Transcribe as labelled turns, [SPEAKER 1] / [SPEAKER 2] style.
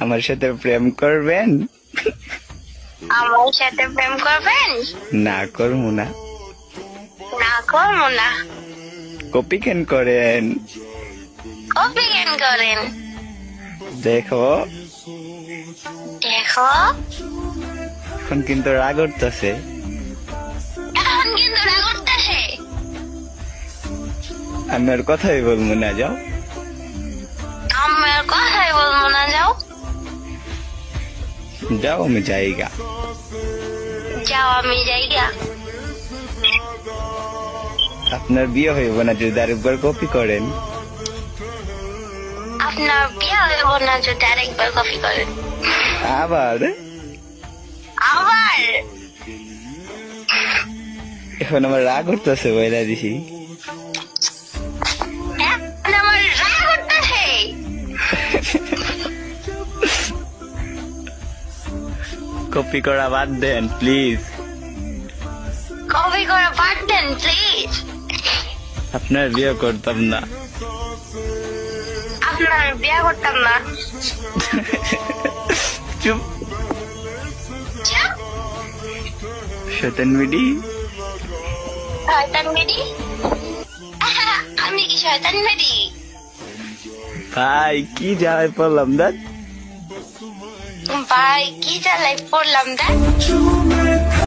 [SPEAKER 1] আমার সাথে প্রেম করবেন?
[SPEAKER 2] আমার সাথে প্রেম করবেন?
[SPEAKER 1] না করবো না।
[SPEAKER 2] না করবো না।
[SPEAKER 1] কপি কেন করেন?
[SPEAKER 2] কপি কেন করেন?
[SPEAKER 1] দেখো
[SPEAKER 2] দেখো
[SPEAKER 1] এখন কিন্তু রাগ উঠতেছে।
[SPEAKER 2] এখন কিন্তু রাগ উঠতেছে।
[SPEAKER 1] আমি আর কথাই বলবো না, যাও।
[SPEAKER 2] আমার কথাই বলবো না, যাও।
[SPEAKER 1] যাও, আমি যাইগা।
[SPEAKER 2] যাও, আমি যাইগা।
[SPEAKER 1] আপনার বিয়ে হইব না যদি আরেকবার কপি করেন।
[SPEAKER 2] আপনার বিয়ে হইব না যদি আরেকবার কপি করেন।
[SPEAKER 1] আবার
[SPEAKER 2] আবার
[SPEAKER 1] এখন আমার রাগ উঠতেছে, বইলা দিছি।
[SPEAKER 2] এখন আমার রাগ উঠতেছে।
[SPEAKER 1] কপি করা বাদ দেন প্লিজ।
[SPEAKER 2] কপি করে বাদ দেন প্লিজ।
[SPEAKER 1] আপনার বিয়ে করতাম না।
[SPEAKER 2] আপনার বিয়ে করতাম না।
[SPEAKER 1] চুপ।
[SPEAKER 2] চুপ।
[SPEAKER 1] শয়তান মিডি।
[SPEAKER 2] শয়তান মেডি? আমি কি শয়তান মেডি?
[SPEAKER 1] ভাই কি যাই পড়লাম দেখ।
[SPEAKER 2] ভাই কি জ্বালাই পড়লাম দেখ।